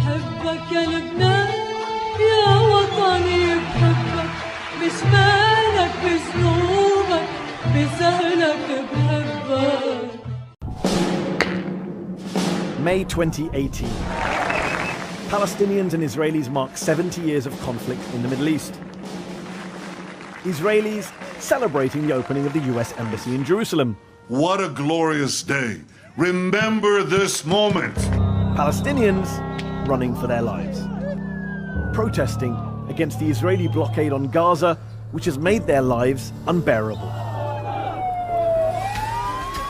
بحبك يا لبنان يا وطني بحبك مش مالك بذنوبك بسهلك بحبك. May 2018. Palestinians and Israelis mark 70 years of conflict in the Middle East. Israelis celebrating the opening of the US embassy in Jerusalem. What a glorious day. Remember this moment. Palestinians running for their lives, protesting against the Israeli blockade on Gaza, which has made their lives unbearable.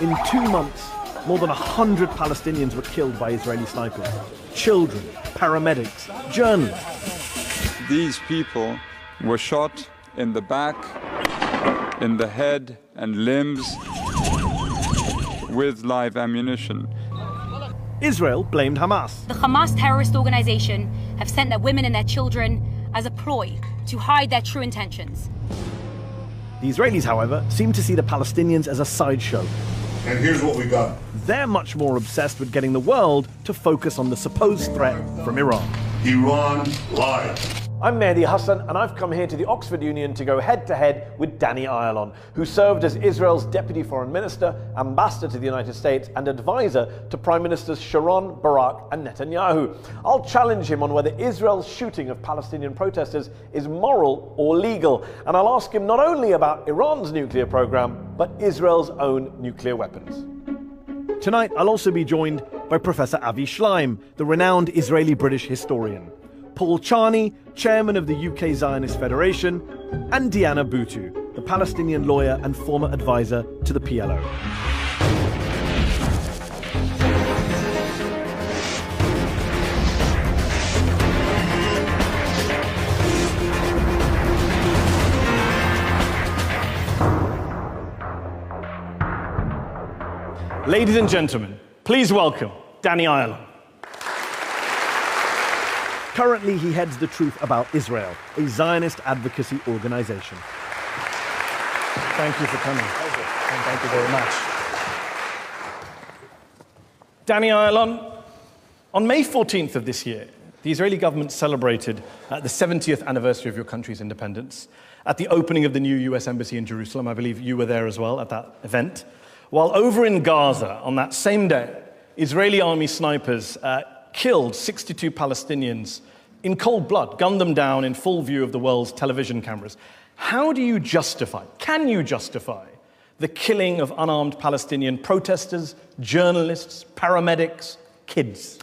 In 2 months, more than 100 Palestinians were killed by Israeli snipers. Children, paramedics, journalists. These people were shot in the back, in the head and limbs with live ammunition. Israel blamed Hamas. The Hamas terrorist organization have sent their women and their children as a ploy to hide their true intentions. The Israelis, however, seem to see the Palestinians as a sideshow. And here's what we got. They're much more obsessed with getting the world to focus on the supposed threat from Iran. Iran lied. I'm Mehdi Hassan, and I've come here to the Oxford Union to go head-to-head with Danny Ayalon, who served as Israel's Deputy Foreign Minister, Ambassador to the United States, and advisor to Prime Ministers Sharon, Barak, and Netanyahu. I'll challenge him on whether Israel's shooting of Palestinian protesters is moral or legal, and I'll ask him not only about Iran's nuclear program, but Israel's own nuclear weapons. Tonight, I'll also be joined by Professor Avi Schleim, the renowned Israeli-British historian, Paul Charney, chairman of the UK Zionist Federation, and Diana Boutou, the Palestinian lawyer and former advisor to the PLO. Ladies and gentlemen, please welcome Danny Ayalon. Currently, he heads the Truth About Israel, a Zionist advocacy organization. Thank you for coming. And thank you very much. Danny Ayalon, on May 14th of this year, the Israeli government celebrated the 70th anniversary of your country's independence at the opening of the new US embassy in Jerusalem. I believe you were there as well at that event. While over in Gaza, on that same day, Israeli army snipers killed 62 Palestinians in cold blood, gunned them down in full view of the world's television cameras. How do you justify, can you justify, the killing of unarmed Palestinian protesters, journalists, paramedics, kids?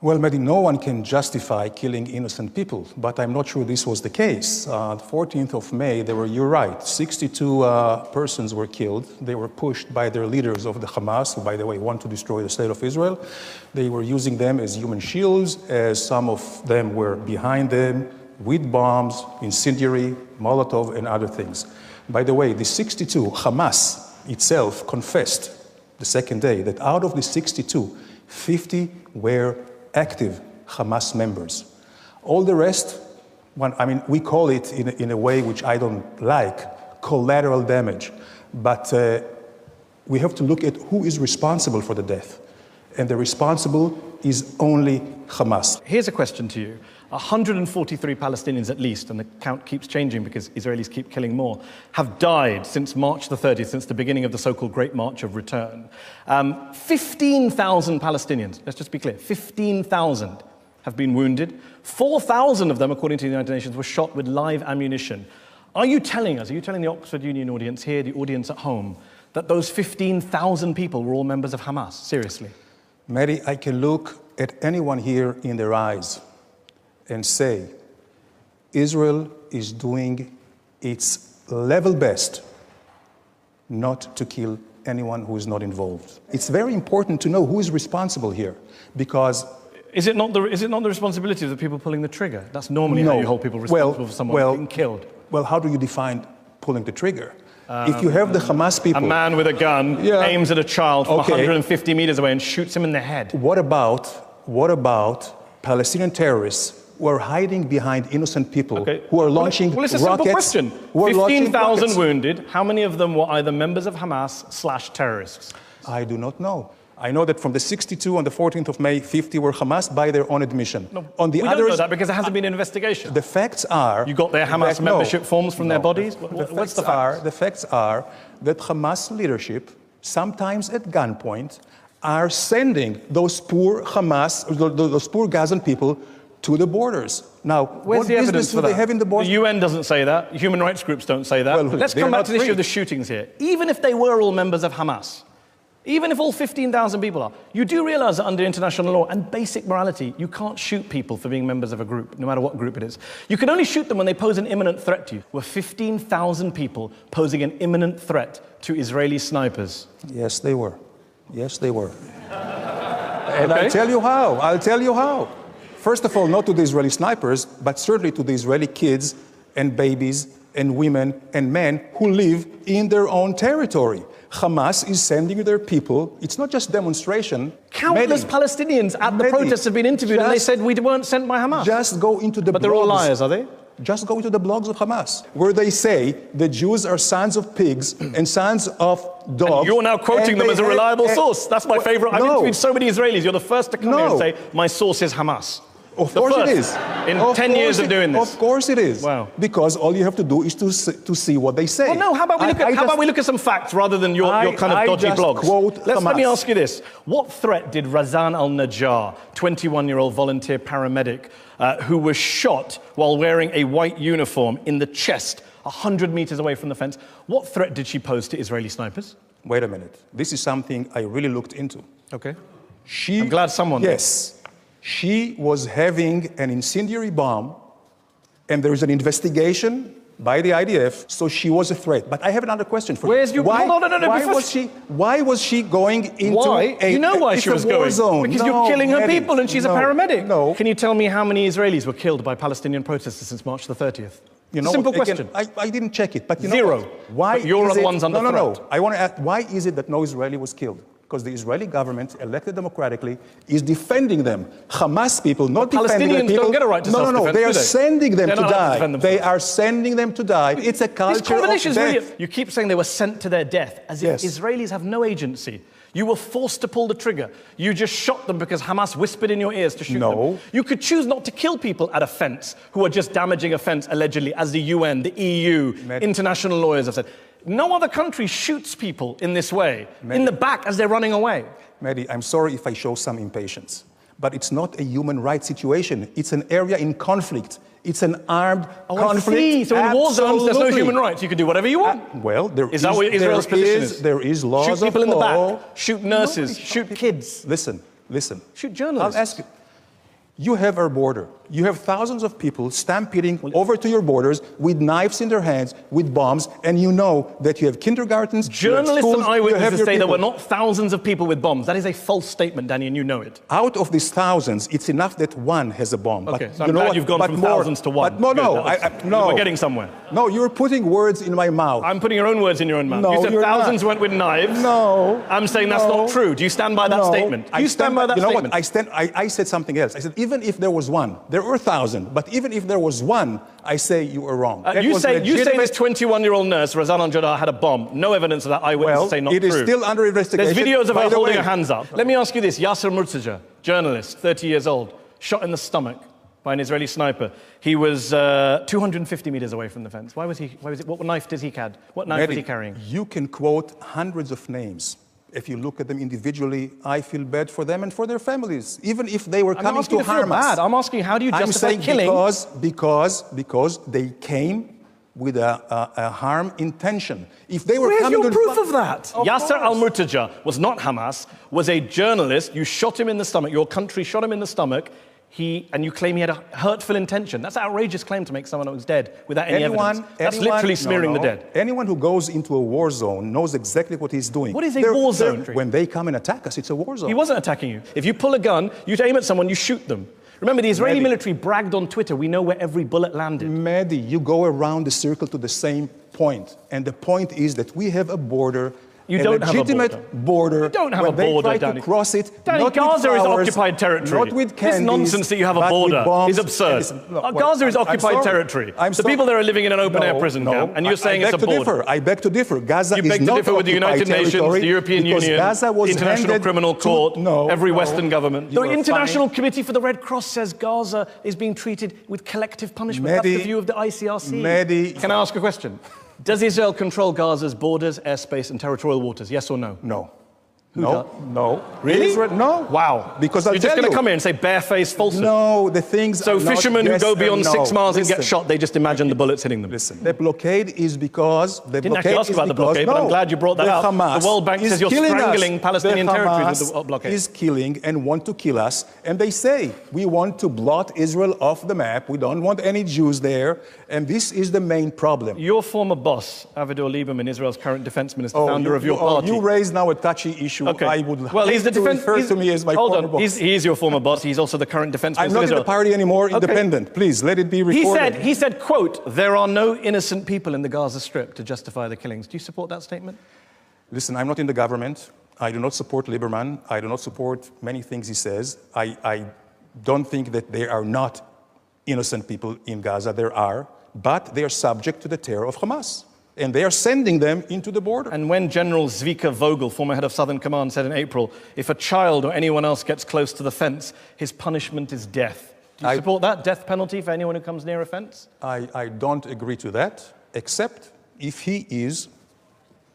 Well, Mehdi, no one can justify killing innocent people, but I'm not sure this was the case. The 14th of May, you're right, 62 persons were killed. They were pushed by their leaders of the Hamas, who, by the way, want to destroy the state of Israel. They were using them as human shields, as some of them were behind them with bombs, incendiary, Molotov, and other things. By the way, the 62, Hamas itself confessed the second day that out of the 62, 50 were active Hamas members. All the rest, we call it in a way which I don't like, collateral damage. But we have to look at who is responsible for the death. And the responsible is only Hamas. Here's a question to you. 143 Palestinians at least, and the count keeps changing because Israelis keep killing more, have died since March the 30th, since the beginning of the so-called Great March of Return. 15,000 Palestinians, let's just be clear, 15,000 have been wounded. 4,000 of them, according to the United Nations, were shot with live ammunition. Are you telling the Oxford Union audience here, the audience at home, that those 15,000 people were all members of Hamas? Seriously. Mary, I can look at anyone here in their eyes and say, Israel is doing its level best not to kill anyone who is not involved. It's very important to know who is responsible here, because... Is it not the responsibility of the people pulling the trigger? That's normally how you hold people responsible for someone being killed. Well, how do you define pulling the trigger? If you have the Hamas people... A man with a gun aims at a child from 150 meters away and shoots him in the head. What about Palestinian terrorists who are hiding behind innocent people who are launching rockets? Well, it's a simple question. 15,000 wounded. How many of them were either members of Hamas / terrorists? I do not know. I know that from the 62 on the 14th of May, 50 were Hamas by their own admission. No, on the we others, don't know that because there hasn't been an investigation. The facts are... You got their Hamas membership forms from their bodies? What's the facts? The facts are that Hamas leadership, sometimes at gunpoint, are sending those poor Hamas, those poor Gazan people to the borders. Now, where's the evidence for that? They have in the borders? The UN doesn't say that. Human rights groups don't say that. Well, let's come back to the issue of the shootings here. Even if they were all members of Hamas, even if all 15,000 people are, you do realize that under international law and basic morality, you can't shoot people for being members of a group, no matter what group it is. You can only shoot them when they pose an imminent threat to you. Were 15,000 people posing an imminent threat to Israeli snipers? Yes, they were. Yes, they were. And I'll tell you how. I'll tell you how. First of all, not to the Israeli snipers, but certainly to the Israeli kids and babies and women and men who live in their own territory. Hamas is sending their people. It's not just demonstration. Countless Palestinians at the protests have been interviewed and they said we weren't sent by Hamas. Just go into the But they're all liars, are they? Just go into the blogs of Hamas, where they say the Jews are sons of pigs and sons of dogs. And you're now quoting them as a reliable source. That's my favorite. I've interviewed so many Israelis. You're the first to come here and say, my source is Hamas. Of course it is. In 10 years of doing this. Of course it is. Wow. Because all you have to do is to see what they say. Well, no, how about we look at some facts rather than your kind of dodgy blogs? Let me ask you this. What threat did Razan al-Najjar, 21-year-old volunteer paramedic, who was shot while wearing a white uniform in the chest 100 meters away from the fence, what threat did she pose to Israeli snipers? Wait a minute. This is something I really looked into. Okay. I'm glad someone did. Yes. She was having an incendiary bomb, and there is an investigation by the IDF, so she was a threat. But I have another question for you. Why was she going into you know why she was going? Zone? Because you're killing her people and she's a paramedic. No. Can you tell me how many Israelis were killed by Palestinian protesters since March the 30th? Simple question. I didn't check it, but you know Zero. Why? But you're the ones under threat. No. I want to ask, why is it that no Israeli was killed? Because the Israeli government, elected democratically, is defending them. Hamas people, not defending the people. Palestinians don't get a right to self-defense. No. They are sending them to die. They are sending them to die. It's a culture of death. Really, you keep saying they were sent to their death, as if Israelis have no agency. You were forced to pull the trigger. You just shot them because Hamas whispered in your ears to shoot them. You could choose not to kill people at a fence who are just damaging a fence, allegedly, as the UN, the EU, international lawyers have said. No other country shoots people in this way, in the back as they're running away. Mehdi, I'm sorry if I show some impatience, but it's not a human rights situation. It's an area in conflict. It's an armed conflict. I see. So in war zones, there's no human rights. You can do whatever you want. Well, is that what Israel's position is? There is laws of law. Shoot people in the back. Shoot nurses. Shoot kids. Listen. Shoot journalists. I'll ask you. You have our border. You have thousands of people stampeding over to your borders with knives in their hands, with bombs, and you know that you have kindergartens, journalists schools, and eyewitnesses say there were not thousands of people with bombs. That is a false statement, Danny, and you know it. Out of these thousands, it's enough that one has a bomb. Okay, but so I'm glad you've gone from thousands to one. But no. We're getting somewhere. No, you're putting words in my mouth. I'm putting your own words in your own mouth. No, you said thousands went with knives. No. I'm saying that's not true. Do you stand by that statement? Do you stand by that statement? You know what? I said something else. I said, even if there was one, there were 1,000, but even if there was one, I say you are wrong. You say this 21-year-old nurse, Razan al-Najjar, had a bomb. No evidence of that. Eyewitnesses say not true. It is still under investigation. There's videos of her holding her hands up. Let me ask you this. Yasser Murtaja, journalist, 30 years old, shot in the stomach by an Israeli sniper. He was 250 meters away from the fence. Why was he? What knife did he carry? What knife was he carrying? You can quote hundreds of names. If you look at them individually, I feel bad for them and for their families, even if they were coming to harm us. I'm asking, how do you justify killing? Because they came with a harm intention. If they were Where's your proof of that? Yasser al-Murtaja was not Hamas, was a journalist. You shot him in the stomach. Your country shot him in the stomach. And you claim he had a hurtful intention. That's an outrageous claim to make someone who was dead without any evidence. That's literally smearing the dead. Anyone who goes into a war zone knows exactly what he's doing. What is a war zone? When they come and attack us, it's a war zone. He wasn't attacking you. If you pull a gun, you aim at someone, you shoot them. Remember, the Israeli military bragged on Twitter, we know where every bullet landed. Mehdi, you go around the circle to the same point. And the point is that we have a border You don't have a legitimate border. You don't have when a border, they try Danny. to cross it, Danny, not Gaza with flowers, is occupied territory. Not with candies, this nonsense that you have a but with border bombs is absurd. Listen, well, Gaza is I'm occupied sorry. territory. I'm The sorry. people there are living in an open-air prison camp, and you're saying it's a border. I beg to differ. Gaza You is beg to not differ with the United occupied Nations, territory the European because Union, Gaza was the International handed Criminal to- Court, every no. Western government. The You are International fine. Committee for the Red Cross says Gaza is being treated with collective punishment. That's the view of the ICRC. Can I ask a question? Does Israel control Gaza's borders, airspace, and territorial waters? Yes or no? No. Who No, does? no. Really? Israel, no. Wow. Because I'll You're just tell going to you. come here and say barefaced falsehood. No, the things So are not fishermen who yes go and beyond no. 6 miles and get Listen. shot, they just imagine the bullets hitting them. Listen, the blockade is because the Didn't actually blockade ask is about the because blockade, but I'm glad you brought that the out. Hamas The World Bank is says you're killing strangling us. Palestinian the territories with Hamas the blockade. is killing and want to kill us, and they say we want to blot Israel off the map. We don't want any Jews there, and this is the main problem. Your former boss, Avigdor Lieberman, Israel's current defense minister, founder of your party. You raise now a touchy issue. Okay. I would well, he's the to defense. refer to me as my former boss. He is your former boss. He's also the current defense I'm minister. not of in the Israel. party anymore. Okay. Independent. Please let it be recorded. He said, quote, "There are no innocent people in the Gaza Strip to justify the killings." Do you support that statement? Listen, I'm not in the government. I do not support Lieberman. I do not support many things he says. I don't think that there are not innocent people in Gaza. There are, but they are subject to the terror of Hamas. And they are sending them into the border. And when General Zvika Vogel, former head of Southern Command, said in April, if a child or anyone else gets close to the fence, his punishment is death. Do you support that death penalty for anyone who comes near a fence? I don't agree to that, except if he is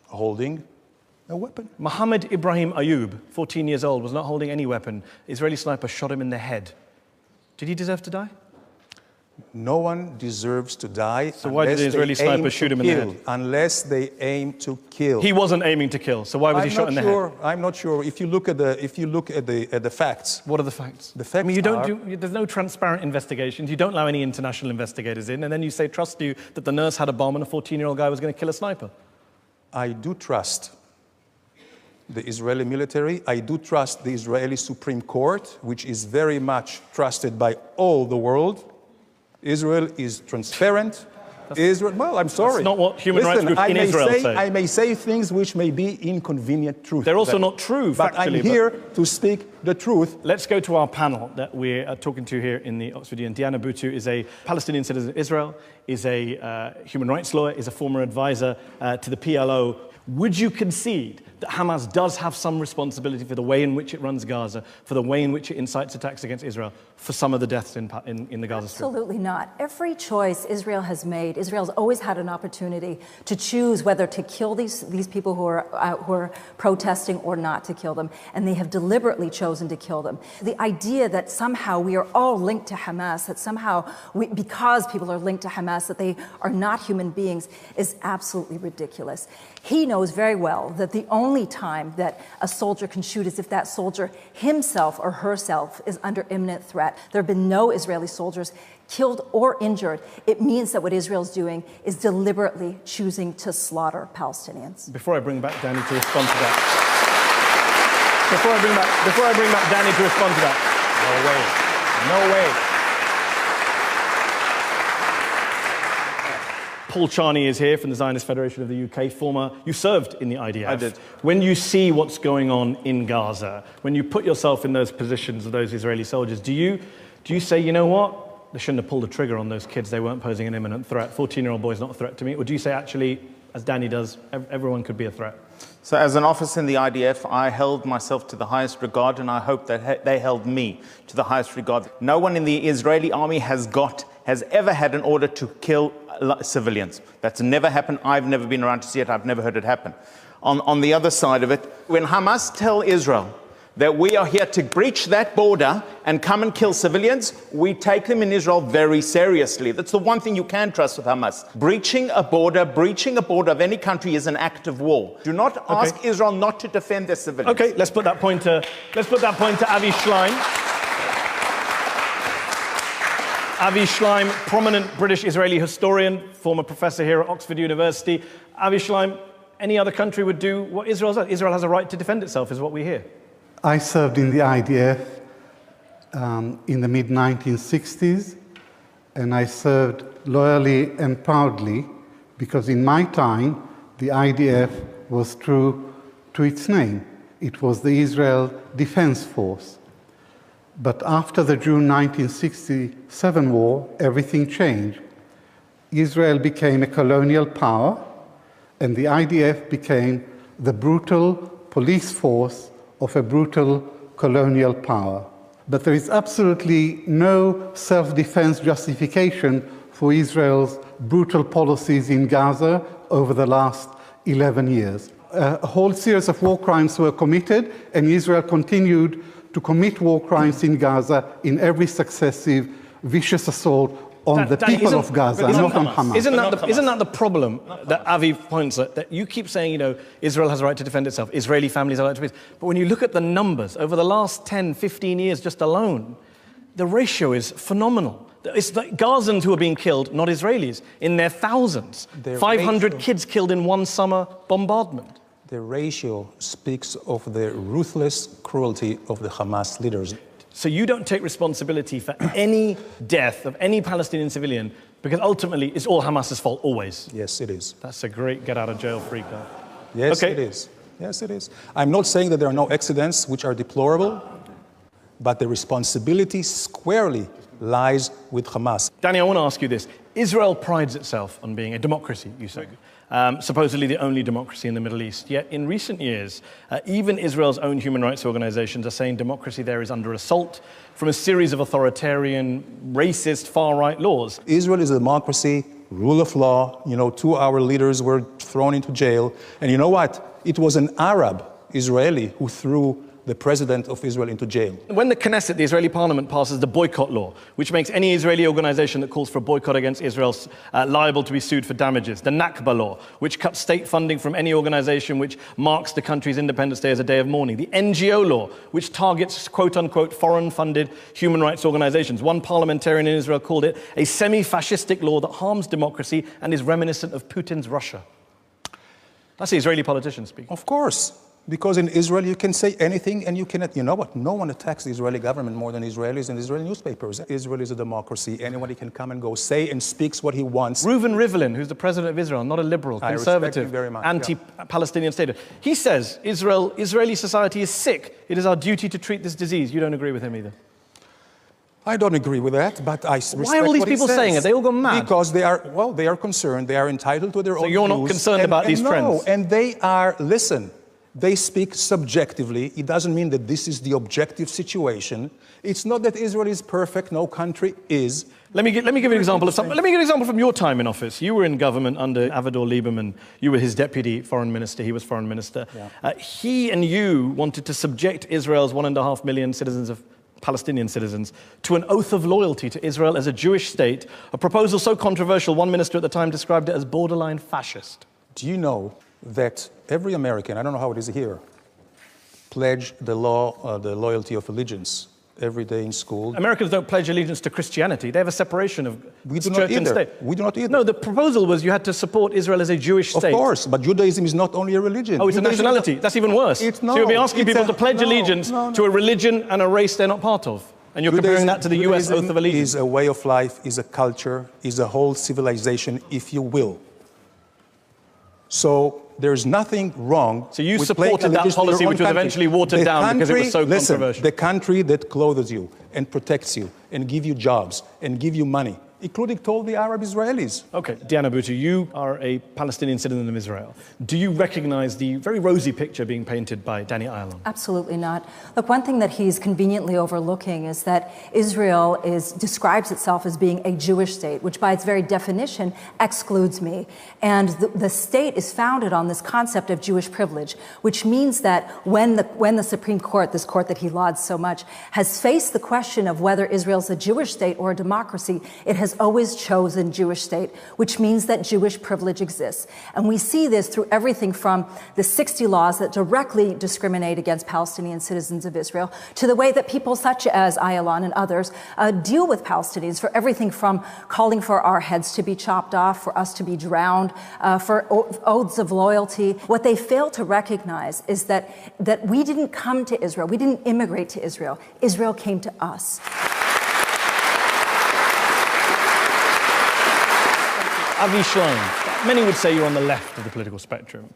holding a weapon. Mohammed Ibrahim Ayub, 14 years old, was not holding any weapon. Israeli sniper shot him in the head. Did he deserve to die? No one deserves to die. So why did the Israeli sniper shoot him in the head? Unless they aim to kill. He wasn't aiming to kill, so why was he shot in the head? I'm not sure. If you look at the facts. What are the facts? The facts I mean, there's no transparent investigations. You don't allow any international investigators in, and then you say, trust you, that the nurse had a bomb and a 14-year-old guy was going to kill a sniper. I do trust the Israeli military. I do trust the Israeli Supreme Court, which is very much trusted by all the world. Israel is transparent. Well, I'm sorry. That's not what human rights groups in Israel say. I may say things which may be inconvenient truth. They're also not true, but factually. I'm here to speak the truth. Let's go to our panel that we're talking to here in the Oxfordian. Diana Boutou is a Palestinian citizen of Israel, is a human rights lawyer, is a former advisor to the PLO. Would you concede that Hamas does have some responsibility for the way in which it runs Gaza, for the way in which it incites attacks against Israel, for some of the deaths in the Gaza Strip? Absolutely not. Every choice Israel has made, Israel's always had an opportunity to choose whether to kill these people who are protesting or not to kill them, and they have deliberately chosen to kill them. The idea that somehow we are all linked to Hamas, that somehow because people are linked to Hamas, that they are not human beings, is absolutely ridiculous. He knows very well that the only time that a soldier can shoot is if that soldier himself or herself is under imminent threat. There have been no Israeli soldiers killed or injured. It means that what Israel's doing is deliberately choosing to slaughter Palestinians. Before I bring back Danny to respond to that. Before I bring back Danny to respond to that. No way. No way. Paul Charney is here from the Zionist Federation of the UK, you served in the IDF. I did. When you see what's going on in Gaza, when you put yourself in those positions of those Israeli soldiers, do you say, you know what, they shouldn't have pulled the trigger on those kids, they weren't posing an imminent threat, 14-year-old boy's not a threat to me? Or do you say, actually, as Danny does, everyone could be a threat? So as an officer in the IDF, I held myself to the highest regard, and I hope that they held me to the highest regard. No one in the Israeli army has ever had an order to kill civilians. That's never happened. I've never been around to see it. I've never heard it happen. On the other side of it, when Hamas tell Israel that we are here to breach that border and come and kill civilians, we take them in Israel very seriously. That's the one thing you can trust with Hamas. Breaching a border of any country is an act of war. Do not ask Israel not to defend their civilians. Okay, let's put that point to Avi Schleim. Avi Schleim, prominent British-Israeli historian, former professor here at Oxford University. Avi Schleim, any other country would do what Israel does. Israel has a right to defend itself, is what we hear. I served in the IDF in the mid-1960s, and I served loyally and proudly because in my time, the IDF was true to its name. It was the Israel Defense Force. But after the June 1967 war, everything changed. Israel became a colonial power, and the IDF became the brutal police force of a brutal colonial power. But there is absolutely no self-defense justification for Israel's brutal policies in Gaza over the last 11 years. A whole series of war crimes were committed, and Israel continued to commit war crimes in Gaza in every successive vicious assault on the people of Gaza, not on Hamas. Isn't that the problem that Avi points at? That you keep saying, Israel has a right to defend itself, Israeli families have a right to defend itself. But when you look at the numbers, over the last 10, 15 years just alone, the ratio is phenomenal. It's like Gazans who are being killed, not Israelis, in their thousands. 500 kids killed in one summer bombardment. The ratio speaks of the ruthless cruelty of the Hamas leaders. So you don't take responsibility for any death of any Palestinian civilian because ultimately it's all Hamas's fault, always. Yes, it is. That's a great get-out-of-jail-free card. Yes, it is. Yes, it is. I'm not saying that there are no accidents which are deplorable, but the responsibility squarely lies with Hamas. Danny, I want to ask you this. Israel prides itself on being a democracy, you say. Supposedly the only democracy in the Middle East. Yet in recent years, even Israel's own human rights organizations are saying democracy there is under assault from a series of authoritarian, racist, far-right laws. Israel is a democracy, rule of law. 2 our leaders were thrown into jail. And you know what? It was an Arab Israeli who threw the president of Israel into jail. When the Knesset, the Israeli parliament, passes the boycott law, which makes any Israeli organization that calls for a boycott against Israel liable to be sued for damages, the Nakba law, which cuts state funding from any organization which marks the country's Independence Day as a day of mourning, the NGO law, which targets quote-unquote foreign-funded human rights organizations. One parliamentarian in Israel called it a semi-fascistic law that harms democracy and is reminiscent of Putin's Russia. That's the Israeli politician speaking. Of course. Because in Israel, you can say anything and you cannot, no one attacks the Israeli government more than Israelis and Israeli newspapers. Israel is a democracy. Anybody can come and go, say and speaks what he wants. Reuven Rivlin, who's the president of Israel, not a liberal, conservative, very much, anti-Palestinian state. He says Israeli society is sick. It is our duty to treat this disease. You don't agree with him either. I don't agree with that, but I respect Why are all these people saying it? They all gone mad. Because they are concerned. They are entitled to their own views. So you're not concerned about these trends? No, and listen, they speak subjectively. It doesn't mean that this is the objective situation. It's not that Israel is perfect. No country is. Let me give you an example of something. Let me give you an example from your time in office. You were in government under Avigdor Lieberman. You were his deputy foreign minister. He was foreign minister. Yeah. He and you wanted to subject Israel's 1.5 million citizens of Palestinian citizens to an oath of loyalty to Israel as a Jewish state, a proposal so controversial, one minister at the time described it as borderline fascist. Do you know that every American, I don't know how it is here, pledge the loyalty of allegiance every day in school? Americans don't pledge allegiance to Christianity. They have a separation of church and state. We do not either. No, the proposal was you had to support Israel as a Jewish state. Of course, but Judaism is not only a religion. Oh, it's Judaism a nationality. That's even worse. So you'll be asking people to pledge allegiance to a religion and a race they're not part of. And you're comparing that to the US oath of allegiance. Is a way of life, is a culture, is a whole civilization, if you will. So there's nothing wrong. So you supported that policy, which was eventually watered down because it was so controversial. The country that clothes you and protects you and give you jobs and give you money, including told the Arab Israelis. Okay, Diana Boutou, you are a Palestinian citizen of Israel. Do you recognize the very rosy picture being painted by Danny Ayalon? Absolutely not. Look, one thing that he's conveniently overlooking is that Israel describes itself as being a Jewish state, which by its very definition excludes me. And the state is founded on this concept of Jewish privilege, which means that when the Supreme Court, this court that he lauds so much, has faced the question of whether Israel's a Jewish state or a democracy, it has always chosen Jewish state, which means that Jewish privilege exists. And we see this through everything from the 60 laws that directly discriminate against Palestinian citizens of Israel to the way that people such as Ayalon and others deal with Palestinians, for everything from calling for our heads to be chopped off, for us to be drowned, for oaths of loyalty. What they fail to recognize is that we didn't come to Israel. We didn't immigrate to Israel. Israel came to us. Avi Shlaim, many would say you're on the left of the political spectrum.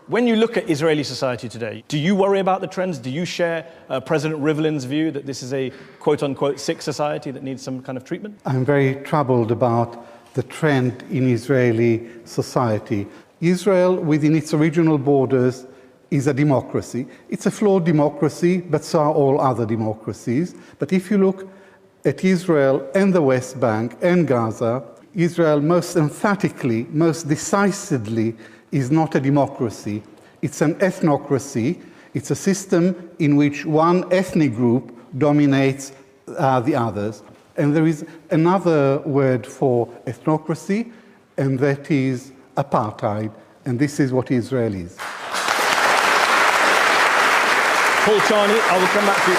When you look at Israeli society today, do you worry about the trends? Do you share President Rivlin's view that this is a quote-unquote sick society that needs some kind of treatment? I'm very troubled about the trend in Israeli society. Israel, within its original borders, is a democracy. It's a flawed democracy, but so are all other democracies. But if you look at Israel and the West Bank and Gaza, Israel most emphatically, most decisively is not a democracy. It's an ethnocracy. It's a system in which one ethnic group dominates the others. And there is another word for ethnocracy, and that is apartheid. And this is what Israel is. Paul Charney, I will come back to you.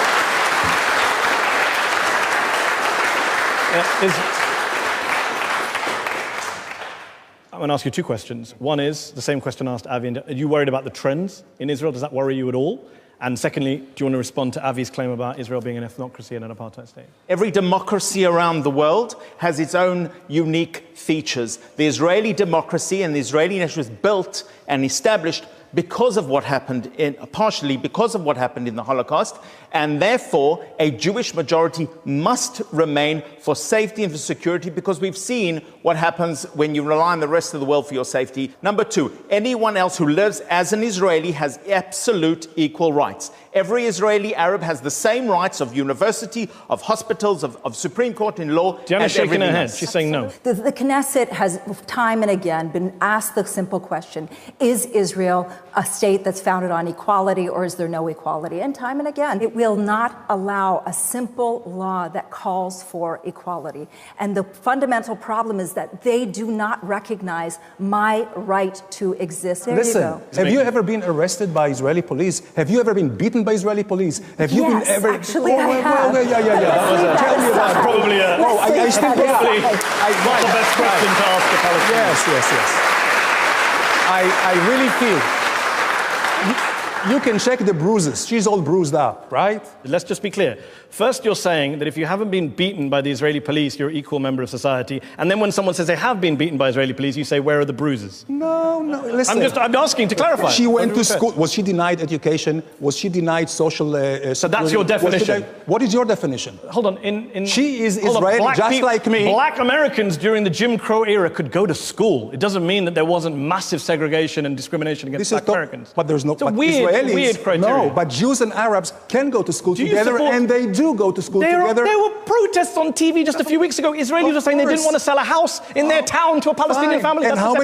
I'm going to ask you two questions. One is the same question I asked Avi. Are you worried about the trends in Israel? Does that worry you at all? And secondly, do you want to respond to Avi's claim about Israel being an ethnocracy and an apartheid state? Every democracy around the world has its own unique features. The Israeli democracy and the Israeli nation was built and established because of what happened partially because of what happened in the Holocaust, and therefore a Jewish majority must remain for safety and for security, because we've seen what happens when you rely on the rest of the world for your safety. Number two, anyone else who lives as an Israeli has absolute equal rights. Every Israeli Arab has the same rights of university, of hospitals, of Supreme Court in law. Diana's shaking her head. She's saying no. The Knesset has time and again been asked the simple question, is Israel a state that's founded on equality, or is there no equality? And time and again, it will not allow a simple law that calls for equality. And the fundamental problem is that they do not recognize my right to exist. There Listen, you go. have you ever been arrested by Israeli police? Have you ever been beaten by Israeli police? Have you been ever... Actually, I have. Tell me about it. Probably I still not the best question to ask the Palestinians. Yes. I really feel... You can check the bruises. She's all bruised up, right? Let's just be clear. First, you're saying that if you haven't been beaten by the Israeli police, you're an equal member of society. And then when someone says they have been beaten by Israeli police, you say, where are the bruises? No, listen. I'm asking to clarify. She went to school. Was she denied education? Was she denied social So that's your definition. What is your definition? Hold on. She is Israeli, just like me. Black Americans during the Jim Crow era could go to school. It doesn't mean that there wasn't massive segregation and discrimination against Black Americans. But there's no... It's a weird criteria. No, but Jews and Arabs can go to school together, and they do go to school together. There were protests on TV just a few weeks ago. Israelis were saying they didn't want to sell a house in their town to a Palestinian family. And how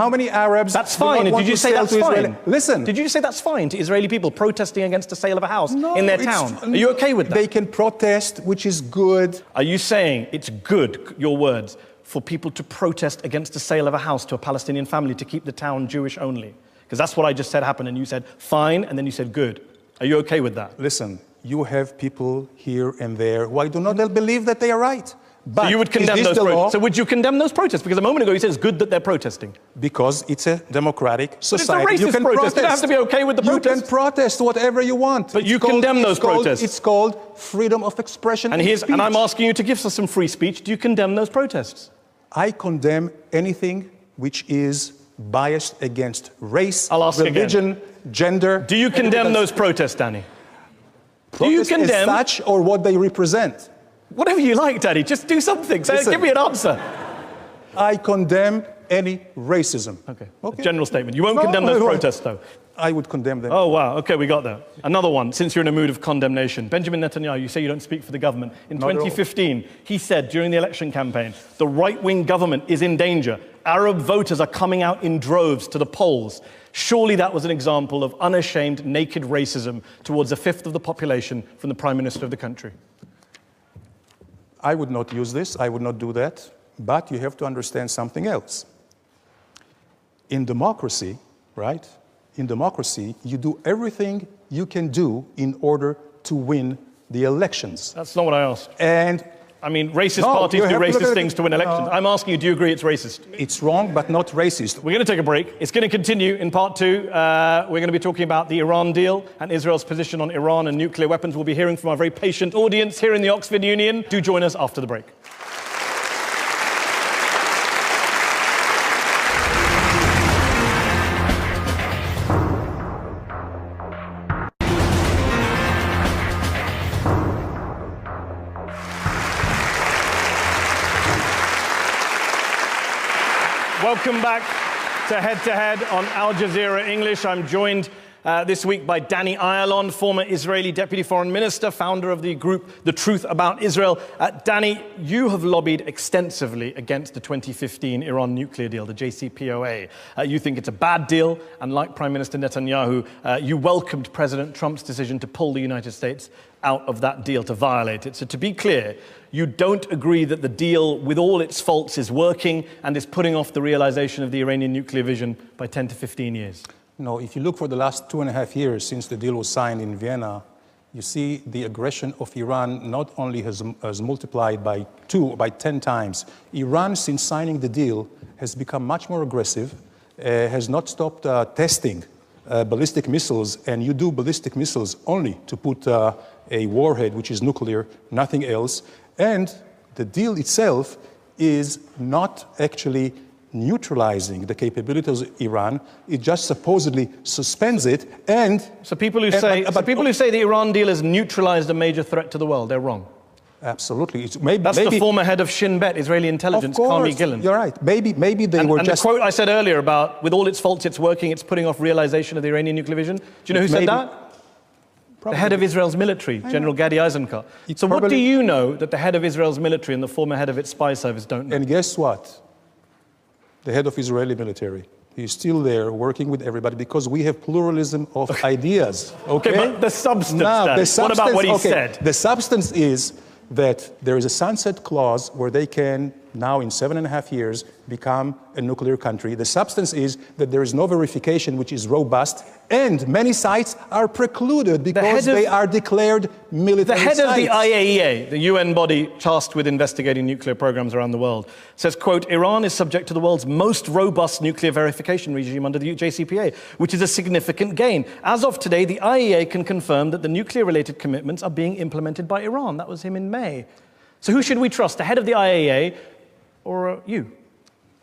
many Arabs? That's fine. Did you say that's fine? Listen. Did you say that's fine to Israeli people protesting against the sale of a house in their town? Are you okay with that? They can protest, which is good. Are you saying it's good, your words, for people to protest against the sale of a house to a Palestinian family to keep the town Jewish only? Because that's what I just said happened, and you said fine, and then you said good. Are you okay with that? Listen, you have people here and there who I do not believe that they are right. But so you would condemn those protests. So would you condemn those protests? Because a moment ago you said it's good that they're protesting. Because it's a democratic society. But it's a racist protest. You don't have to be okay with the protest. You can protest whatever you want. But you condemn those protests. It's called freedom of expression and speech. And I'm asking you to give us some free speech. Do you condemn those protests? I condemn anything which is biased against race, religion, gender. Do you condemn those protests, Danny? Do you condemn as such, or what they represent? Whatever you like, Danny. Just do something. Give me an answer. I condemn any racism. Okay. General statement. You won't condemn those protests, though. I would condemn them. Oh, wow. Okay, we got that. Another one, since you're in a mood of condemnation. Benjamin Netanyahu, you say you don't speak for the government. In 2015, he said during the election campaign, the right-wing government is in danger. Arab voters are coming out in droves to the polls. Surely that was an example of unashamed, naked racism towards a fifth of the population from the Prime Minister of the country. I would not use this. I would not do that. But you have to understand something else. In democracy, right? In democracy, you do everything you can do in order to win the elections. That's not what I asked. And I mean, racist parties do racist things to win elections. I'm asking you, do you agree it's racist? It's wrong, but not racist. We're going to take a break. It's going to continue in part two. We're going to be talking about the Iran deal and Israel's position on Iran and nuclear weapons. We'll be hearing from our very patient audience here in the Oxford Union. Do join us after the break. Welcome back to Head on Al Jazeera English. I'm joined this week by Danny Ayalon, former Israeli Deputy Foreign Minister, founder of the group The Truth About Israel. Danny, you have lobbied extensively against the 2015 Iran nuclear deal, the JCPOA. You think it's a bad deal, and like Prime Minister Netanyahu, you welcomed President Trump's decision to pull the United States out of that deal, to violate it. So to be clear, you don't agree that the deal, with all its faults, is working and is putting off the realization of the Iranian nuclear vision by 10 to 15 years? No, if you look for the last 2.5 years since the deal was signed in Vienna, you see the aggression of Iran not only has multiplied by 10 times. Iran, since signing the deal, has become much more aggressive, has not stopped testing ballistic missiles, and you do ballistic missiles only to put a warhead, which is nuclear, nothing else. And the deal itself is not actually neutralizing the capabilities of Iran. It just supposedly suspends it. And so people who say the Iran deal has neutralized a major threat to the world, they're wrong. Absolutely. That's the former head of Shin Bet, Israeli intelligence, Carmi Gillen. You're right. Maybe they were just... And the quote I said earlier about, with all its faults, it's working, it's putting off realization of the Iranian nuclear vision. Do you know who said that? Probably. The head of Israel's military, General Gadi Eisenkot. So what do you know that the head of Israel's military and the former head of its spy service don't know? And guess what? The head of Israeli military. He's still there working with everybody because we have pluralism of ideas. Okay, but the substance, what about what he said? The substance is that there is a sunset clause where they can now in 7.5 years become a nuclear country. The substance is that there is no verification which is robust, and many sites are precluded because they are declared military sites. The head of the IAEA, the UN body tasked with investigating nuclear programs around the world, says, quote, Iran is subject to the world's most robust nuclear verification regime under the JCPOA, which is a significant gain. As of today, the IAEA can confirm that the nuclear-related commitments are being implemented by Iran. That was him in May. So who should we trust, the head of the IAEA or you?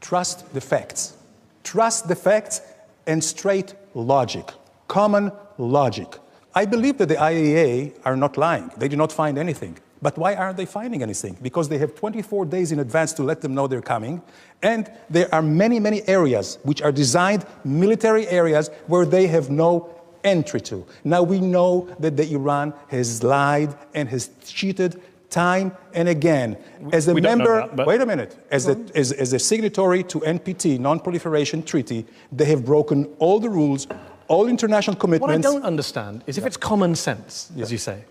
Trust the facts. Trust the facts and straight logic, common logic. I believe that the IAEA are not lying. They do not find anything. But why aren't they finding anything? Because they have 24 days in advance to let them know they're coming. And there are many, many areas which are designed military areas where they have no entry to. Now we know that the Iran has lied and has cheated time and again. As a member, wait a minute, as a signatory to NPT, Non-Proliferation Treaty, they have broken all the rules, all international commitments. What I don't understand is if it's common sense, as you say,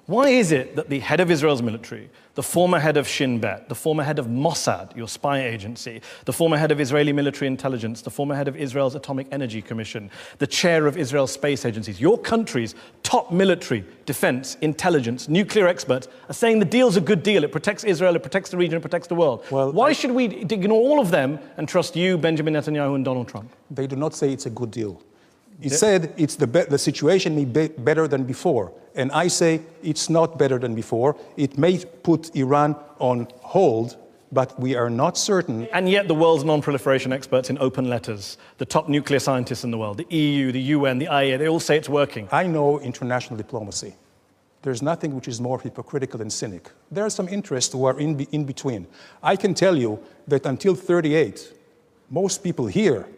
why is it that the head of Israel's military, the former head of Shin Bet, the former head of Mossad, your spy agency, the former head of Israeli military intelligence, the former head of Israel's Atomic Energy Commission, the chair of Israel's space agencies, your country's top military, defense, intelligence, nuclear experts are saying the deal's a good deal, it protects Israel, it protects the region, it protects the world. Well, why should we ignore all of them and trust you, Benjamin Netanyahu and Donald Trump? They do not say it's a good deal. He said it's the situation may be better than before. And I say it's not better than before. It may put Iran on hold, but we are not certain. And yet the world's non-proliferation experts in open letters, the top nuclear scientists in the world, the EU, the UN, the IAEA, they all say it's working. I know international diplomacy. There's nothing which is more hypocritical and cynic. There are some interests who are in between. I can tell you that until 1938, most people here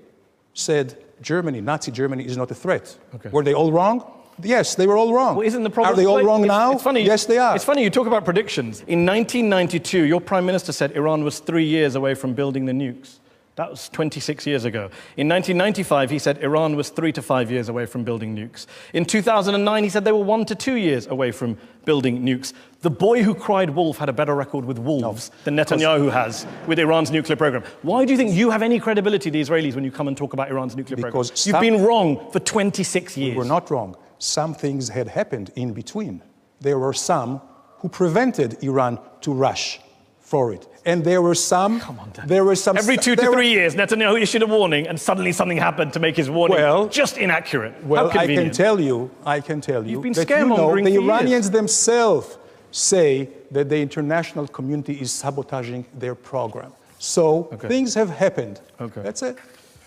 said Germany, Nazi Germany, is not a threat. Okay. Were they all wrong? Yes, they were all wrong. Well, isn't the problem? Are they all wrong now? It's funny. Yes, they are. It's funny you talk about predictions. In 1992, your prime minister said Iran was 3 years away from building the nukes. That was 26 years ago. In 1995, he said Iran was 3 to 5 years away from building nukes. In 2009, he said they were 1 to 2 years away from building nukes. The boy who cried wolf had a better record with wolves than Netanyahu has with Iran's nuclear program. Why do you think you have any credibility to the Israelis when you come and talk about Iran's nuclear program? You've been wrong for 26 years. We're not wrong. Some things had happened in between. There were some who prevented Iran to rush for it. And there were some... Come on, Dan. There were some... Every 2 to 3 years, Netanyahu issued a warning and suddenly something happened to make his warning just inaccurate. Well, I can tell you You've been that scaremongering the for Iranians years. themselves say that the international community is sabotaging their program. So things have happened. That's it.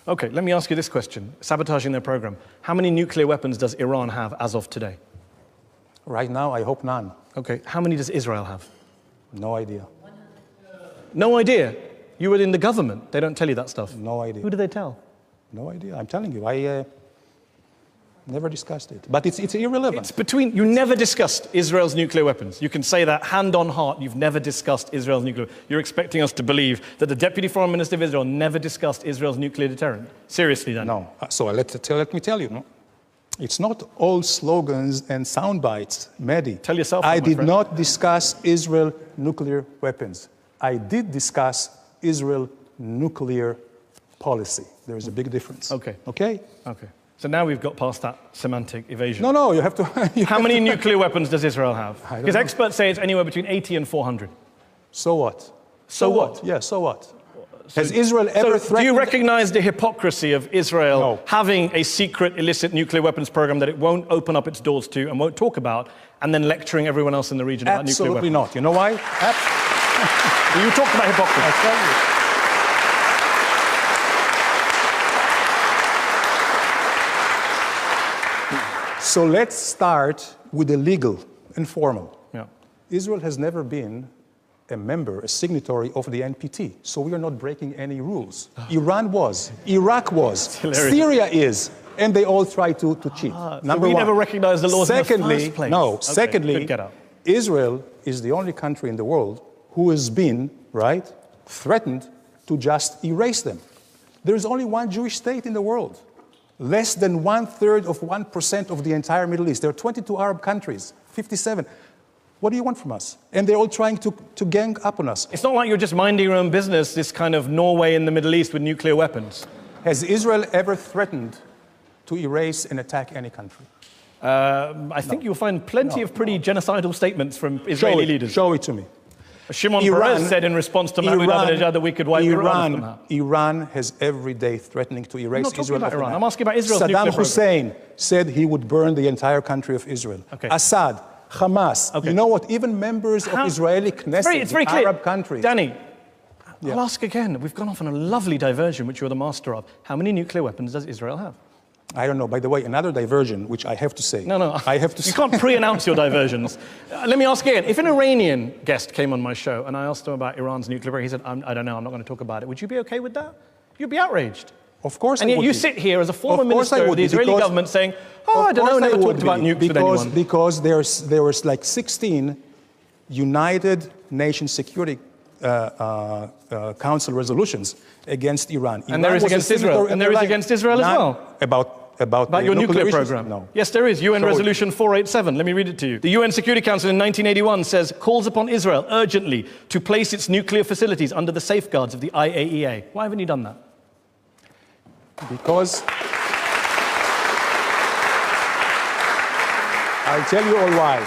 Okay, let me ask you this question. Sabotaging their program. How many nuclear weapons does Iran have as of today? Right now, I hope none. Okay, how many does Israel have? No idea. No idea? You were in the government. They don't tell you that stuff. No idea. Who do they tell? No idea. I'm telling you, I never discussed it. But it's irrelevant. It's between, you never discussed Israel's nuclear weapons. You can say that hand on heart, you've never discussed Israel's nuclear. You're expecting us to believe that the Deputy Foreign Minister of Israel never discussed Israel's nuclear deterrent. Seriously, Dan? No. So let me tell you, no? It's not all slogans and sound bites, Mehdi. Tell yourself. I did not discuss Israel nuclear weapons. I did discuss Israel nuclear policy. There is a big difference. Okay. Okay? Okay. So now we've got past that semantic evasion. No, you have to... How many nuclear weapons does Israel have? Because know. experts say it's anywhere between 80 and 400. So what? So what? Yeah, so what? Has Israel ever threatened... Do you recognize the hypocrisy of Israel having a secret illicit nuclear weapons program that it won't open up its doors to and won't talk about, and then lecturing everyone else in the region about nuclear weapons? Absolutely not. You know why? You talked about hypocrisy. I tell you. So let's start with the legal and formal. Yeah. Israel has never been a member, a signatory of the NPT, so we are not breaking any rules. Iran was, Iraq was, Syria is, and they all try to cheat. Number one. Never recognized the laws in the first place. No. Okay, Secondly, get out. Israel is the only country in the world who has been, right, threatened to just erase them. There is only one Jewish state in the world. Less than 1/3 of 1% of the entire Middle East. There are 22 Arab countries, 57. What do you want from us? And they're all trying to gang up on us. It's not like you're just minding your own business, this kind of Norway in the Middle East with nuclear weapons. Has Israel ever threatened to erase and attack any country? I think you'll find plenty of pretty genocidal statements from Israeli leaders. Show it to me. Shimon Peres said in response to Mahmoud Ahmadinejad that we could wipe Iran from that. Iran has every day threatening to erase Israel. I'm not talking about Iran. I'm asking about Israel's nuclear Saddam program. Hussein said he would burn the entire country of Israel. Okay. Assad, Hamas. Okay. You know what? Even members of Israeli Knesset, it's very clear. Arab countries. Danny, I'll ask again. We've gone off on a lovely diversion, which you're the master of. How many nuclear weapons does Israel have? I don't know. By the way, another diversion, which I have to say. No. I have to You can't pre-announce your diversions. Let me ask again. If an Iranian guest came on my show and I asked him about Iran's nuclear program, he said, I don't know, I'm not going to talk about it. Would you be okay with that? You'd be outraged. Of course and I yet would you be. sit here as a former minister of the Israeli government saying, I don't know, never talked about nukes with anyone. Because there was like 16 United Nations Security Council resolutions against Iran. And there is against Israel. And there is against Israel as well. About your nuclear issues? program? No. Yes, there is. UN Resolution 487. Let me read it to you. The UN Security Council in 1981 says, calls upon Israel urgently to place its nuclear facilities under the safeguards of the IAEA. Why haven't you done that? Because I'll tell you all why.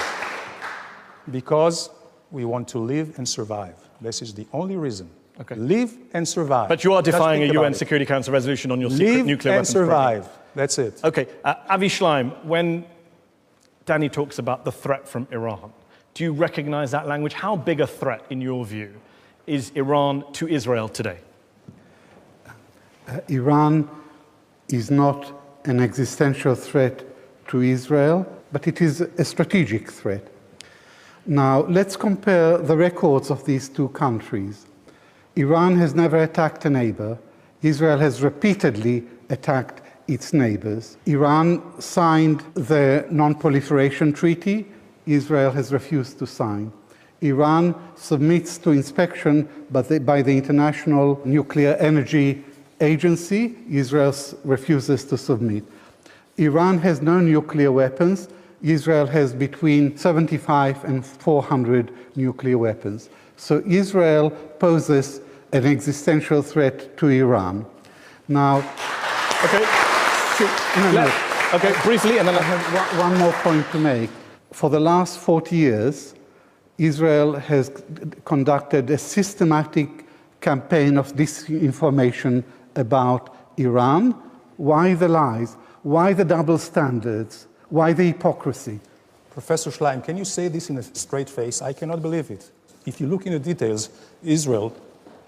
Because we want to live and survive. This is the only reason. Okay. Live and survive. But you are defying a UN Security Council resolution on your secret nuclear weapons program. Live and survive. That's it. Okay. Avi Schleim, when Danny talks about the threat from Iran, do you recognize that language? How big a threat, in your view, is Iran to Israel today? Iran is not an existential threat to Israel, but it is a strategic threat. Now, let's compare the records of these two countries. Iran has never attacked a neighbor. Israel has repeatedly attacked its neighbors. Iran signed the Non-Proliferation Treaty. Israel has refused to sign. Iran submits to inspection by the International Nuclear Energy Agency. Israel refuses to submit. Iran has no nuclear weapons. Israel has between 75 and 400 nuclear weapons. So Israel poses an existential threat to Iran. Now, okay. Okay, briefly, and then I have one more point to make. For the last 40 years, Israel has conducted a systematic campaign of disinformation about Iran. Why the lies? Why the double standards? Why the hypocrisy? Professor Schleim, can you say this in a straight face? I cannot believe it. If you look into details, Israel,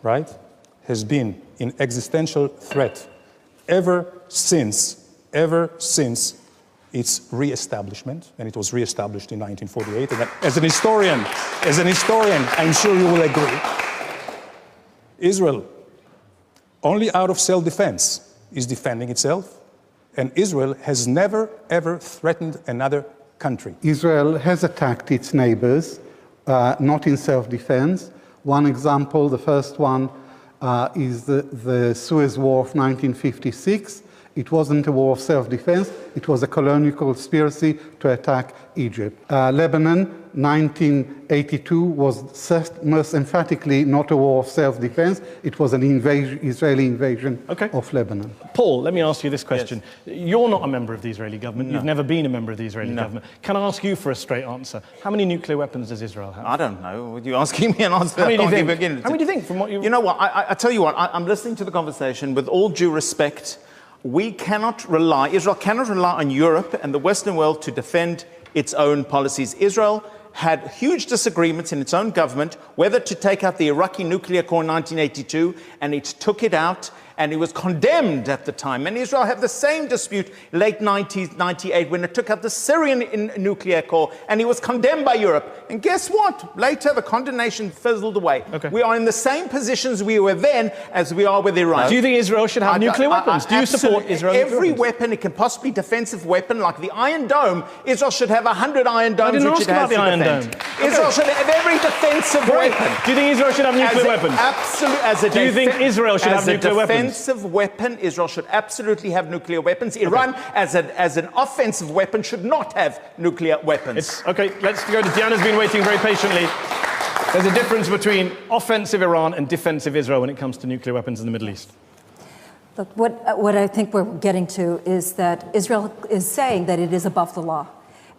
right, has been in existential threat ever since its re-establishment, and it was re-established in 1948. And as an historian, I'm sure you will agree, Israel only out of self-defense is defending itself, and Israel has never, ever threatened another country. Israel has attacked its neighbors, not in self-defense. One example, the first one, is the Suez War of 1956. It wasn't a war of self-defense, it was a colonial conspiracy to attack Egypt. Lebanon, 1982, was most emphatically not a war of self-defense, it was an Israeli invasion of Lebanon. Paul, let me ask you this question. Yes. You're not a member of the Israeli government, you've never been a member of the Israeli government. Can I ask you for a straight answer? How many nuclear weapons does Israel have? I don't know. Would you asking me an answer? How many do you think? How many do you think from what you... You know what, I tell you what, I'm listening to the conversation with all due respect. We cannot rely, Israel cannot rely on Europe and the Western world to defend its own policies. Israel had huge disagreements in its own government whether to take out the Iraqi nuclear core in 1982, and it took it out, and it was condemned at the time. And Israel had the same dispute late 1998 when it took out the Syrian nuclear core, and it was condemned by Europe. And guess what? Later, the condemnation fizzled away. We are in the same positions we were then as we are with Iran. Do you think Israel should have nuclear weapons? Do you support Israel? Every weapon it can possibly defensive weapon, like the Iron Dome, Israel should have 100 Iron Domes, which it has to defend. Israel should have every defensive weapon. Do you think Israel should have nuclear weapons? Absolutely. Do you think Israel should have nuclear weapons? Defensive weapon, Israel should absolutely have nuclear weapons. Iran, as an offensive weapon, should not have nuclear weapons. Let's go to Diana's been waiting very patiently. There's a difference between offensive Iran and defensive Israel when it comes to nuclear weapons in the Middle East. Look, what I think we're getting to is that Israel is saying that it is above the law.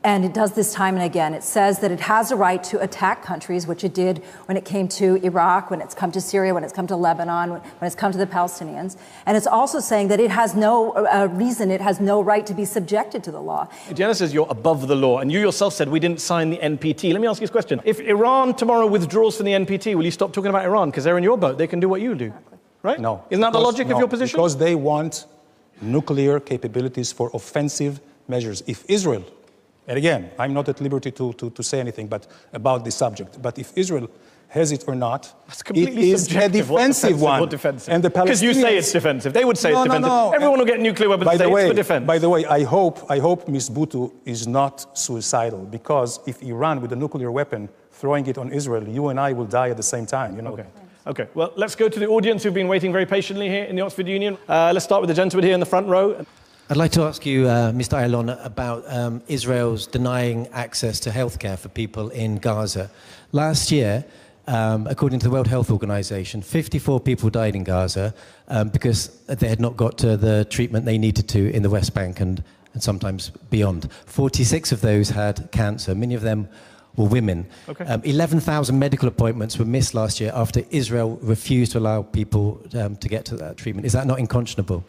And it does this time and again. It says that it has a right to attack countries, which it did when it came to Iraq, when it's come to Syria, when it's come to Lebanon, when it's come to the Palestinians. And it's also saying that it has no reason, it has no right to be subjected to the law. Diana says you're above the law, and you yourself said we didn't sign the NPT. Let me ask you this question. If Iran tomorrow withdraws from the NPT, will you stop talking about Iran? Because they're in your boat. They can do what you do. Exactly. Right? No. Isn't that the logic of your position? Because they want nuclear capabilities for offensive measures. If Israel... And again, I'm not at liberty to say anything about this subject. But if Israel has it or not, it is a defensive one. And the Palestinians... Because you say it's defensive. They would say it's defensive. No. Everyone will get nuclear weapons and say it's for defense. By the way, I hope Ms. Bhutto is not suicidal. Because if Iran, with a nuclear weapon, throwing it on Israel, you and I will die at the same time. You know. Okay, well, let's go to the audience who've been waiting very patiently here in the Oxford Union. Let's start with the gentleman here in the front row. I'd like to ask you, Mr. Ayalon, about Israel's denying access to healthcare for people in Gaza. Last year, according to the World Health Organization, 54 people died in Gaza because they had not got to the treatment they needed to in the West Bank and sometimes beyond. 46 of those had cancer. Many of them were women. 11,000 medical appointments were missed last year after Israel refused to allow people to get to that treatment. Is that not unconscionable?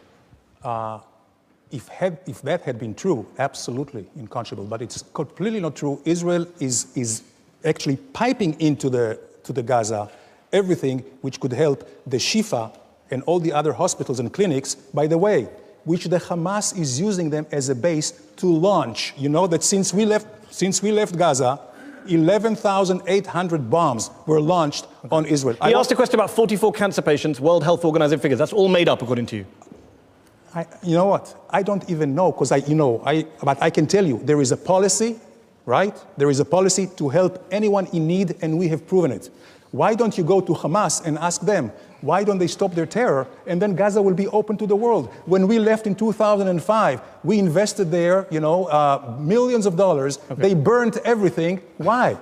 If that had been true, absolutely unconscionable. But it's completely not true. Israel is actually piping into the Gaza everything which could help the Shifa and all the other hospitals and clinics, by the way, which the Hamas is using them as a base to launch. You know that since we left Gaza, 11,800 bombs were launched on Israel. He asked a question about 44 cancer patients, World Health Organization figures. That's all made up, according to you. You know what? I don't even know, because but I can tell you, there is a policy, right? There is a policy to help anyone in need, and we have proven it. Why don't you go to Hamas and ask them, why don't they stop their terror, and then Gaza will be open to the world? When we left in 2005, we invested there, millions of dollars. They burnt everything. Why?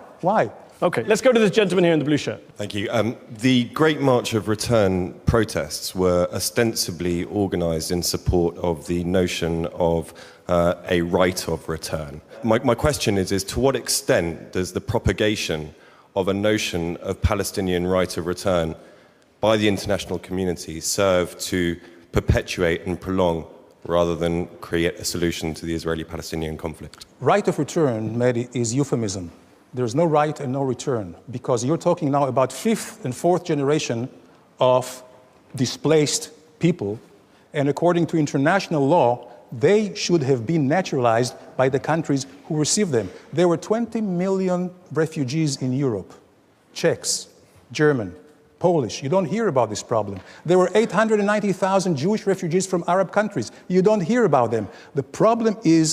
Okay, let's go to this gentleman here in the blue shirt. Thank you. The Great March of Return protests were ostensibly organised in support of the notion of a right of return. My question is to what extent does the propagation of a notion of Palestinian right of return by the international community serve to perpetuate and prolong rather than create a solution to the Israeli-Palestinian conflict? Right of return, Mehdi, is euphemism. There's no right and no return, because you're talking now about fifth and fourth generation of displaced people, and according to international law, they should have been naturalized by the countries who received them. There were 20 million refugees in Europe, Czechs, German, Polish. You don't hear about this problem. There were 890,000 Jewish refugees from Arab countries. You don't hear about them. The problem is,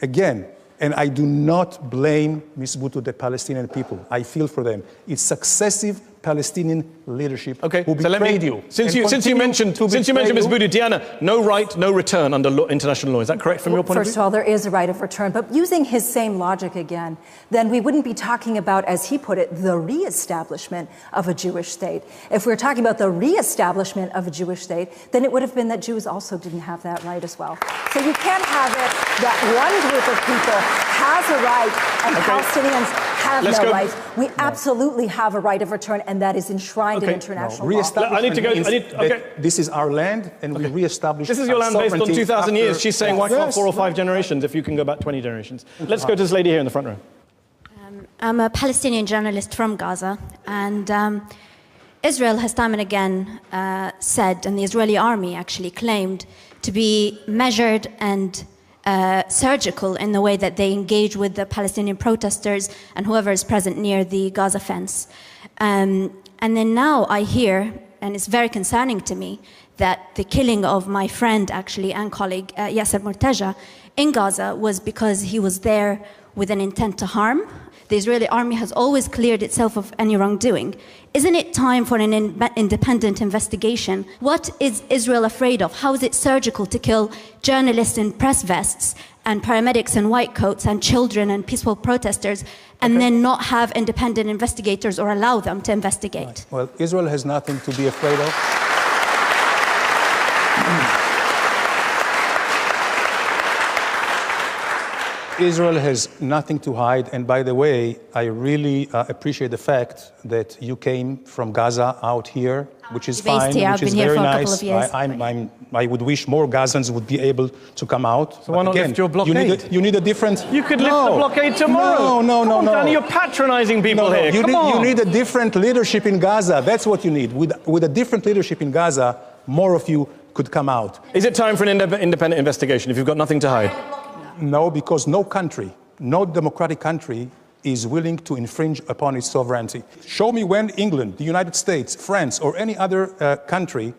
again, and I do not blame Ms. Bhutto, the Palestinian people. I feel for them. It's successive Palestinian leadership who betrayed you. Since you mentioned Ms. Bhutto, Diana, no right, no return under international law. Is that correct from your point of view? First of all, there is a right of return, but using his same logic again, then we wouldn't be talking about, as he put it, the re-establishment of a Jewish state. If we're talking about the re-establishment of a Jewish state, then it would have been that Jews also didn't have that right as well. So you can't have it that one group of people has a right and Palestinians have no right. We absolutely have a right of return, and that is enshrined in international law. I need to go. This is our land, and we re-establish. This is your land based on 2,000 years. She's saying, why can't 4 or 5 generations if you can go back 20 generations? Let's go to this lady here in the front row. I'm a Palestinian journalist from Gaza, and Israel has time and again said, and the Israeli army actually claimed, to be measured and surgical in the way that they engage with the Palestinian protesters and whoever is present near the Gaza fence. And then now I hear, and it's very concerning to me, that the killing of my friend actually and colleague Yasser Mortaja in Gaza was because he was there with an intent to harm. The Israeli army has always cleared itself of any wrongdoing. Isn't it time for an independent investigation? What is Israel afraid of? How is it surgical to kill journalists in press vests and paramedics in white coats and children and peaceful protesters and then not have independent investigators or allow them to investigate? Right. Well, Israel has nothing to be afraid of. Israel has nothing to hide, and by the way, I really appreciate the fact that you came from Gaza out here, which is fine, which is very nice. I would wish more Gazans would be able to come out. So why not lift your blockade? You need a different... You could lift the blockade tomorrow. No. Danny, you're patronizing people here. You need a different leadership in Gaza. That's what you need. With a different leadership in Gaza, more of you could come out. Is it time for an independent investigation if you've got nothing to hide? No, because no country, no democratic country is willing to infringe upon its sovereignty. Show me when England, the United States, France, or any other country,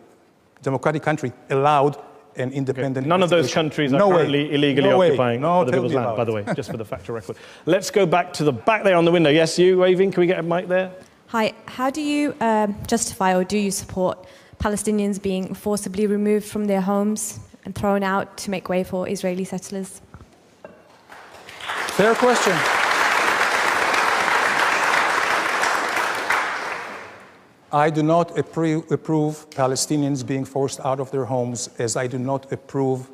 democratic country, allowed an independent None of those countries are currently illegally occupying other people's land, by the way, just for the factual record. Let's go back to the back there on the window. Yes, you waving. Can we get a mic there? Hi. How do you justify or do you support Palestinians being forcibly removed from their homes and thrown out to make way for Israeli settlers? Fair question. I do not approve Palestinians being forced out of their homes, as I do not approve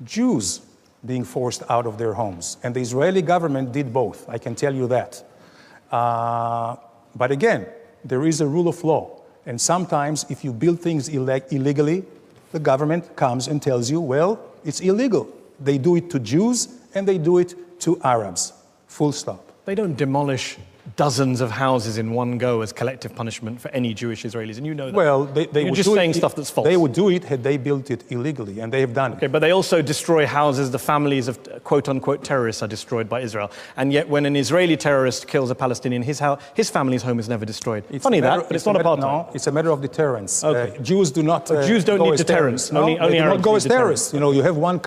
Jews being forced out of their homes. And the Israeli government did both, I can tell you that. But again, there is a rule of law. And sometimes if you build things illegally, the government comes and tells you, well, it's illegal. They do it to Jews and they do it to Arabs. Full stop. They don't demolish dozens of houses in one go as collective punishment for any Jewish Israelis, and you know that. Well, they You're just saying stuff that's false. They would do it had they built it illegally, and they have done it. Okay, but they also destroy houses. The families of quote-unquote terrorists are destroyed by Israel. And yet when an Israeli terrorist kills a Palestinian, his family's home is never destroyed. Funny that, but it's not apartheid. No, it's a matter of deterrence. Okay. Jews do not Jews don't need deterrence. Only Arabs do not go as terrorists. terrorists. You know, you have one...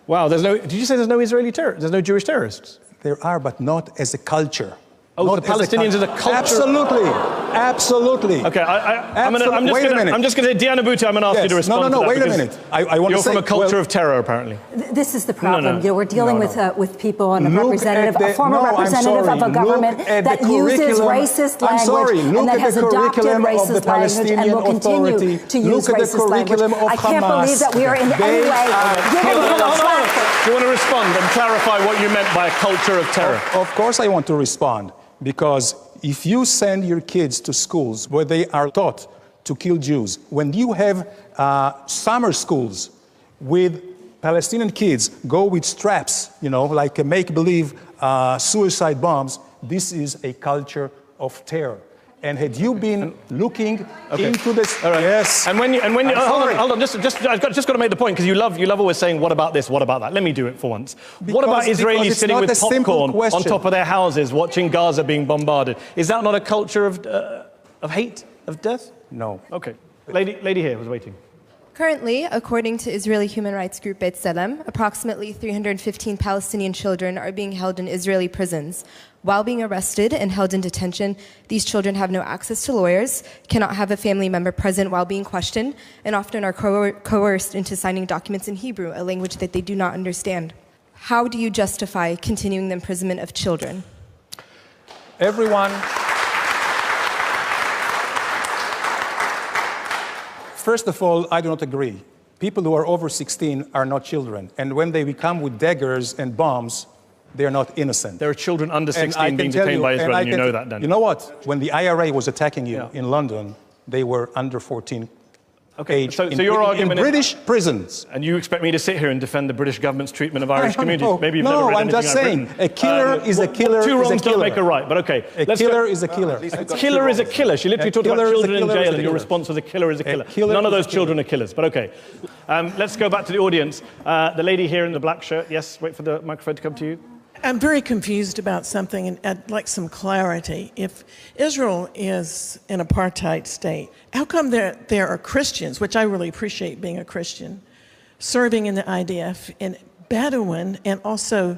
Wow, did you say there's no Israeli terrorists? There's no Jewish terrorists? There are, but not as a culture. Oh, not the Palestinians as a culture? Absolutely. Absolutely. Okay, I'm just going to say, Diana Bhutto, I'm going to ask you to respond to that. No, wait a minute. I want you're to say... from a culture of terror, apparently. This is the problem. You know, we're dealing with people and a former representative of a government that uses racist language and that has adopted racist language and will continue to use racist language. I can't believe that we are in any way giving him a platform. Do you want to respond and clarify what you meant by a culture of terror? Of course I want to respond, because if you send your kids to schools where they are taught to kill Jews, when you have summer schools with Palestinian kids go with straps, you know, like a make-believe suicide bombs, this is a culture of terror. And had you been looking into this... All right. Yes. And when you hold on, just I've just got to make the point, because you love always saying, what about this, what about that? Let me do it for once. What about Israelis sitting with popcorn on top of their houses watching Gaza being bombarded? Is that not a culture of Of hate? Of death? No. Okay. Lady here was waiting. Currently, according to Israeli human rights group B'Tselem, approximately 315 Palestinian children are being held in Israeli prisons. While being arrested and held in detention, these children have no access to lawyers, cannot have a family member present while being questioned, and often are coerced into signing documents in Hebrew, a language that they do not understand. How do you justify continuing the imprisonment of children? Everyone... First of all, I do not agree. People who are over 16 are not children. And when they become with daggers and bombs, they are not innocent. There are children under 16 being detained by Israel, and you know that, don't you? You know what? When the IRA was attacking you in London, they were under 14 age so your argument in British prisons. And you expect me to sit here and defend the British government's treatment of Irish communities? No, Maybe you've never read I'm anything just I've saying, written. a killer is a killer. Two wrongs don't make a right, but okay. A killer is a killer. A killer is a killer. She literally talked about children in jail, and your response was a killer is a killer. None of those children are killers, but okay. Let's go back to the audience. The lady here in the black shirt. Yes, wait for the microphone to come to you. I'm very confused about something, and I'd like some clarity. If Israel is an apartheid state, how come there are Christians, which I really appreciate being a Christian, serving in the IDF, and Bedouin, and also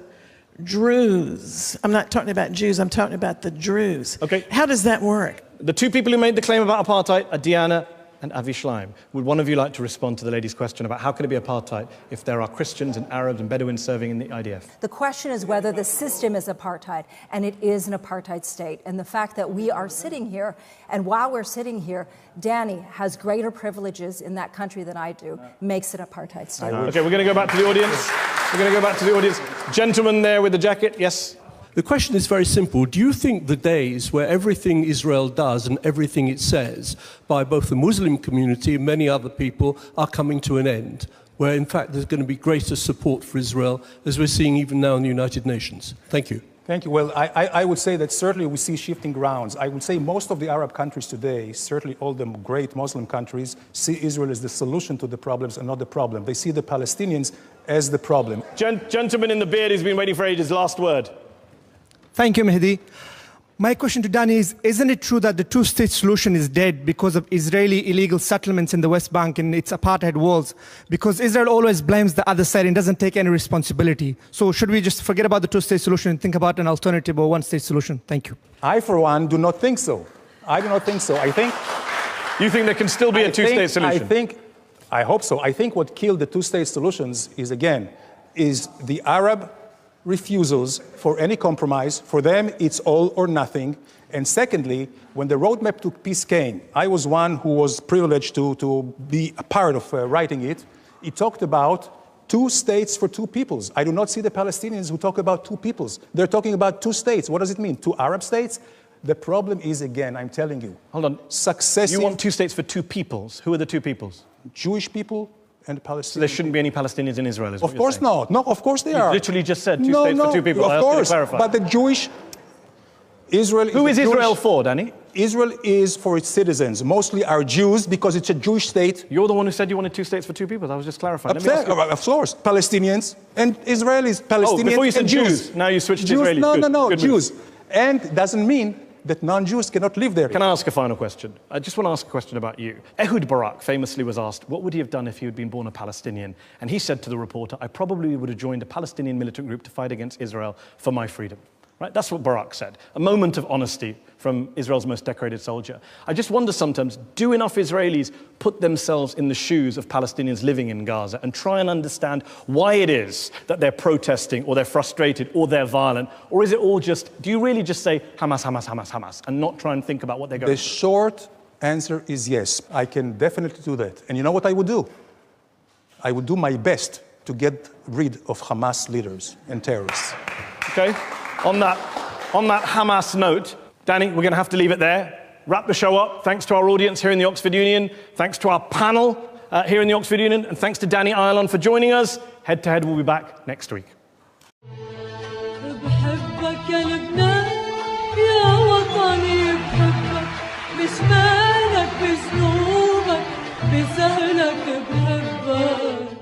Druze? I'm not talking about Jews, I'm talking about the Druze. Okay. How does that work? The two people who made the claim about apartheid are Diana and Avi Schleim. Would one of you like to respond to the lady's question about how can it be apartheid if there are Christians and Arabs and Bedouins serving in the IDF? The question is whether the system is apartheid, and it is an apartheid state. And the fact that we are sitting here, and while we're sitting here, Danny has greater privileges in that country than I do, makes it an apartheid state. Okay, we're going to go back to the audience. We're going to go back to the audience. Gentleman there with the jacket, yes? The question is very simple. Do you think the days where everything Israel does and everything it says by both the Muslim community and many other people are coming to an end, where in fact there's going to be greater support for Israel, as we're seeing even now in the United Nations? Thank you. Thank you. Well, I would say that certainly we see shifting grounds. I would say most of the Arab countries today, certainly all the great Muslim countries, see Israel as the solution to the problems and not the problem. They see the Palestinians as the problem. Gentleman in the beard who's been waiting for ages, last word. Thank you, Mehdi. My question to Danny is, isn't it true that the two-state solution is dead because of Israeli illegal settlements in the West Bank and its apartheid walls? Because Israel always blames the other side and doesn't take any responsibility. So should we just forget about the two-state solution and think about an alternative or one-state solution? Thank you. I, for one, do not think so. I do not think so. I think... You think there can still be a two-state solution? I hope so. I think what killed the two-state solutions is the Arab refusals for any compromise. For them, it's all or nothing. And secondly, when the roadmap to peace came, I was one who was privileged to be a part of writing it. It talked about 2 states for 2 peoples. I do not see the Palestinians who talk about 2 peoples. They're talking about 2 states. What does it mean? 2 Arab states? The problem is, again, I'm telling you. Hold on. Successive... You want 2 states for 2 peoples. Who are the 2 peoples? Jewish people and Palestinians. So there shouldn't be any Palestinians in Israel, is what Of course not. No, of course they are. You literally just said 2 states for 2 people. Of course, but the Jewish... Israel Who is Israel for, Danny? Israel is for its citizens. Mostly are Jews because it's a Jewish state. You're the one who said you wanted 2 states for 2 peoples. I was just clarifying. Of course. Palestinians and Israelis. Palestinians before you said and Jews. Now you switched to Israelis. No, Good Jews. And doesn't mean that non-Jews cannot live there. Can I ask a final question? I just want to ask a question about you. Ehud Barak famously was asked, what would he have done if he had been born a Palestinian? And he said to the reporter, I probably would have joined a Palestinian militant group to fight against Israel for my freedom. Right? That's what Barak said. A moment of honesty from Israel's most decorated soldier. I just wonder sometimes, do enough Israelis put themselves in the shoes of Palestinians living in Gaza and try and understand why it is that they're protesting or they're frustrated or they're violent? Or is it all just, do you really just say Hamas, Hamas, Hamas, Hamas and not try and think about what they're going through? The short answer is yes. I can definitely do that. And you know what I would do? I would do my best to get rid of Hamas leaders and terrorists. Okay. On that Hamas note, Danny, we're going to have to leave it there. Wrap the show up. Thanks to our audience here in the Oxford Union. Thanks to our panel here in the Oxford Union. And thanks to Danny Ayalon for joining us. Head to Head will be back next week. بحبك يا لبنان يا وطني بحبك بشمالك بجنوبك بسهلك بحبك